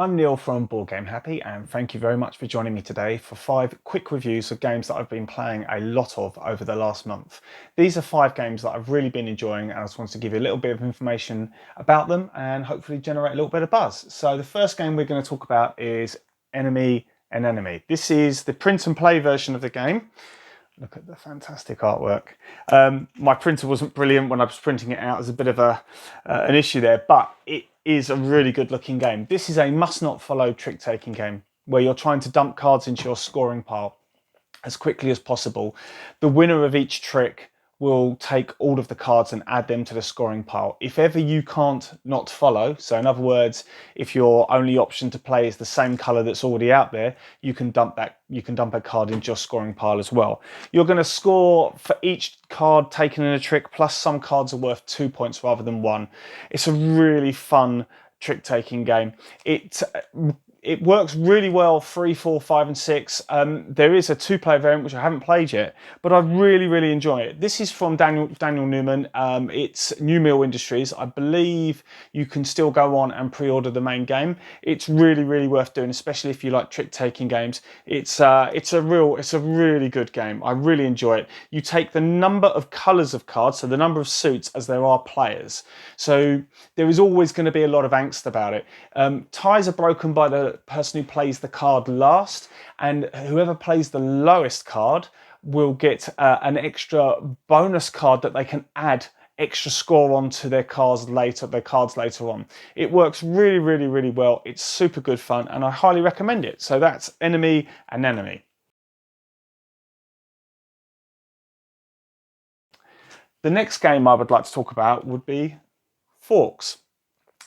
I'm Neil from Board Game Happy, and thank you very much for joining me today for 5 quick reviews of games that I've been playing a lot of over the last month. These are 5 games that I've really been enjoying, and I just wanted to give you a little bit of information about them and hopefully generate a little bit of buzz. So the first game we're going to talk about is Anemone. This is the print and play version of the game. Look at the fantastic artwork. My printer wasn't brilliant when I was printing it out. There's a bit of an issue there, but it is a really good looking game. This is a must not follow trick taking game where you're trying to dump cards into your scoring pile as quickly as possible. The winner of each trick will take all of the cards and add them to the scoring pile. If ever you can't not follow, so in other words, if your only option to play is the same color that's already out there, you can dump a card into your scoring pile as well. You're going to score for each card taken in a trick, plus some cards are worth 2 points rather than 1. It's a really fun trick taking game. It works really well 3, 4, 5 and 6. There is a 2-player variant which I haven't played yet, but I really enjoy it. This is from Daniel Newman. It's New Mill Industries. I believe you can still go on and pre-order the main game. It's really worth doing, especially if you like trick-taking games. It's a really good game. I really enjoy it. You take the number of colours of cards, so the number of suits as there are players. So there is always going to be a lot of angst about it. Ties are broken by the person who plays the card last, and whoever plays the lowest card will get an extra bonus card that they can add extra score onto their cards later on. It works really well. It's super good fun, and I highly recommend it. So that's Enemy and Enemy. The next game I would like to talk about would be Forks.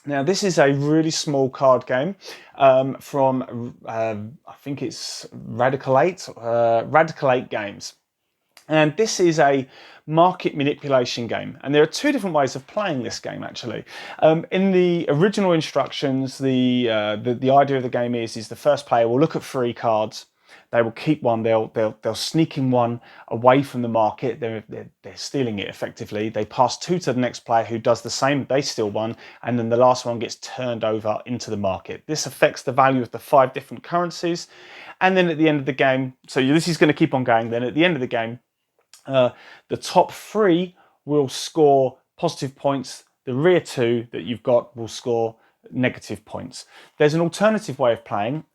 Now, this is a really small card game from, I think it's Radical 8 Games. And this is a market manipulation game. And there are 2 different ways of playing this game, actually. In the original instructions, the idea of the game is the first player will look at 3 cards. They will keep one. They'll sneak in one away from the market. They're stealing it effectively. They pass 2 to the next player who does the same. They steal 1, and then the last one gets turned over into the market. This affects the value of the 5 different currencies. And then at the end of the game, so this is going to keep on going. Then at the end of the game, the top 3 will score positive points. The rear 2 that you've got will score negative points. There's an alternative way of playing,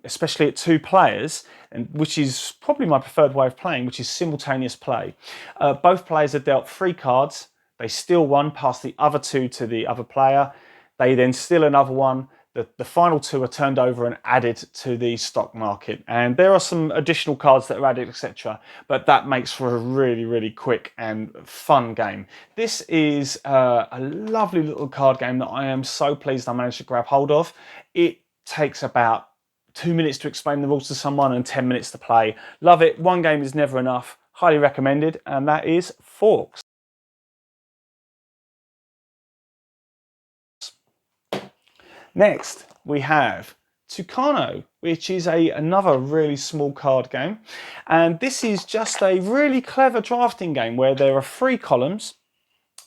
especially at 2 players, and which is probably my preferred way of playing, which is simultaneous play. Both players are dealt 3 cards. They steal 1, pass the other 2 to the other player. They then steal another one. The final 2 are turned over and added to the stock market. And there are some additional cards that are added, etc. But that makes for a really quick and fun game. This is a lovely little card game that I am so pleased I managed to grab hold of. It takes about 2 minutes to explain the rules to someone and 10 minutes to play. Love it. One game is never enough. Highly recommended. And that is Forks. Next, we have Tucano, which is another really small card game. And this is just a really clever drafting game where there are 3 columns.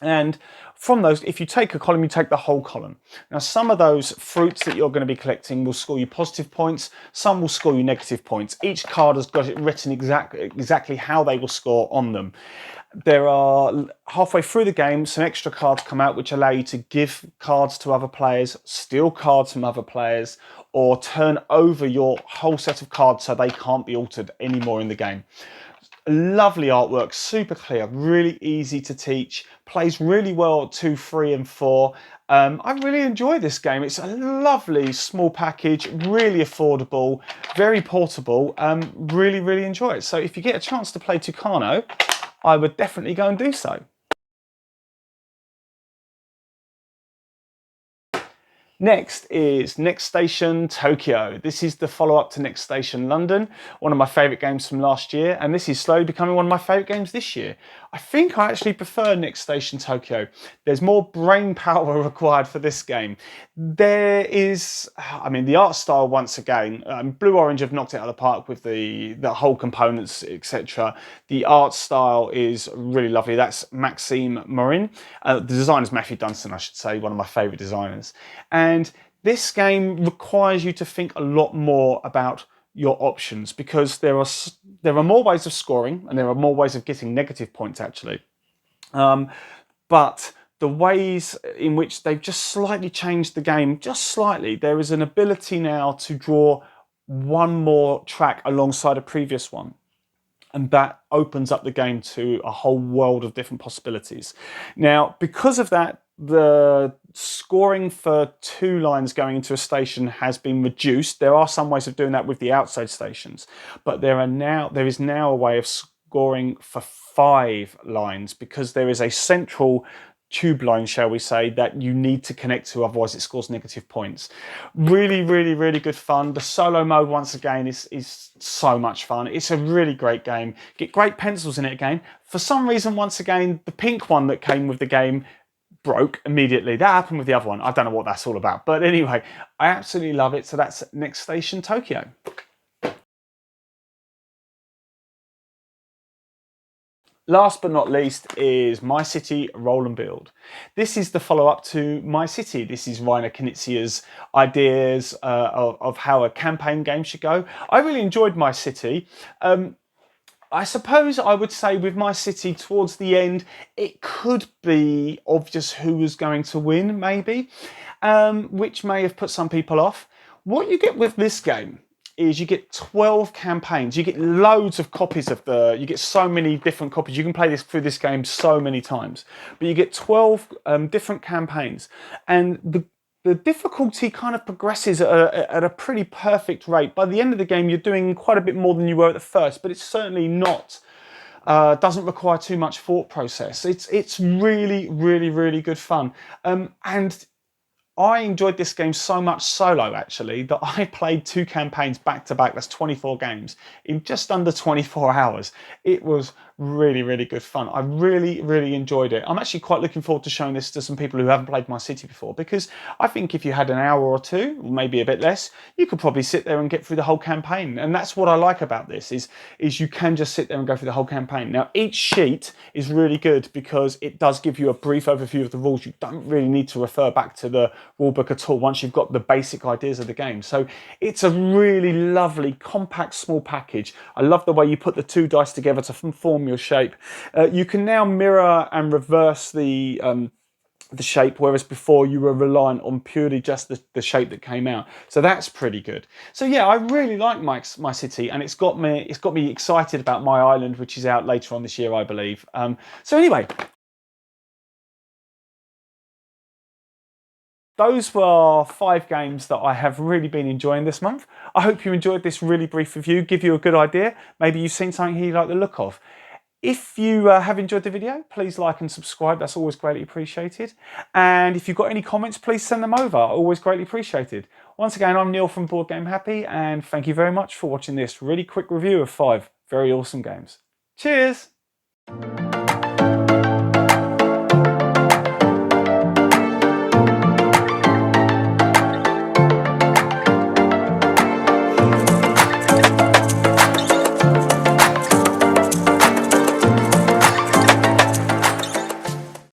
And from those, if you take a column, you take the whole column. Now, some of those fruits that you're going to be collecting will score you positive points. Some will score you negative points. Each card has got it written exactly how they will score on them. There are, halfway through the game, some extra cards come out which allow you to give cards to other players, steal cards from other players, or turn over your whole set of cards so they can't be altered anymore in the game. Lovely artwork, super clear, really easy to teach, plays really well at 2, 3 and 4. I really enjoy this game. It's a lovely small package, really affordable, very portable. Really enjoy it. So if you get a chance to play Tucano, I would definitely go and do so. Next is Next Station Tokyo. This is the follow-up to Next Station London, one of my favourite games from last year, and this is slowly becoming one of my favourite games this year. I think I actually prefer Next Station Tokyo. There's more brain power required for this game. There is, I mean, the art style once again, Blue Orange have knocked it out of the park with the whole components, etc. The art style is really lovely. That's Maxime Morin. The designer is Matthew Dunstan, I should say, one of my favourite designers. And This game requires you to think a lot more about your options, because there are more ways of scoring and there are more ways of getting negative points actually. But the ways in which they've just slightly changed the game, just slightly, there is an ability now to draw one more track alongside a previous one. And that opens up the game to a whole world of different possibilities. Now, because of that, the scoring for 2 lines going into a station has been reduced. There are some ways of doing that with the outside stations, but there is now a way of scoring for 5 lines, because there is a central tube line, shall we say, that you need to connect to, otherwise it scores negative points. Really, really, really good fun. The solo mode, once again, is so much fun. It's a really great game. Get great pencils in it again. For some reason, once again, the pink one that came with the game broke immediately. That happened with the other one. I don't know what that's all about. But anyway, I absolutely love it. So that's Next Station Tokyo. Last but not least is My City Roll and Build. This is the follow-up to My City. This is Reiner Knizia's ideas of how a campaign game should go. I really enjoyed My City. I suppose I would say with My City towards the end, it could be obvious who was going to win, maybe, which may have put some people off. What you get with this game is you get 12 campaigns. You get loads of copies of you get so many different copies. You can play through this game so many times, but you get 12 different campaigns, and the difficulty kind of progresses at a pretty perfect rate. By the end of the game, you're doing quite a bit more than you were at the first, but it's certainly not, doesn't require too much thought process. It's really, really, really good fun. And I enjoyed this game so much solo, actually, that I played 2 campaigns back to back. That's 24 games in just under 24 hours. It was really, really good fun. I really, really enjoyed it. I'm actually quite looking forward to showing this to some people who haven't played My City before, because I think if you had an hour or 2, or maybe a bit less, you could probably sit there and get through the whole campaign. And that's what I like about this, is you can just sit there and go through the whole campaign. Now, each sheet is really good because it does give you a brief overview of the rules. You don't really need to refer back to the rulebook at all once you've got the basic ideas of the game. So it's a really lovely, compact, small package. I love the way you put the 2 dice together to form your shape. You can now mirror and reverse the shape, whereas before you were reliant on purely just the shape that came out. So that's pretty good. So yeah, I really like My City, and it's got me excited about My Island, which is out later on this year, I believe. So anyway, those were 5 games that I have really been enjoying this month. I hope you enjoyed this really brief review, give you a good idea. Maybe you've seen something here you like the look of. If you have enjoyed the video, please like and subscribe. That's always greatly appreciated. And if you've got any comments, please send them over. Always greatly appreciated. Once again, I'm Neil from Board Game Happy, and thank you very much for watching this really quick review of 5 very awesome games. Cheers!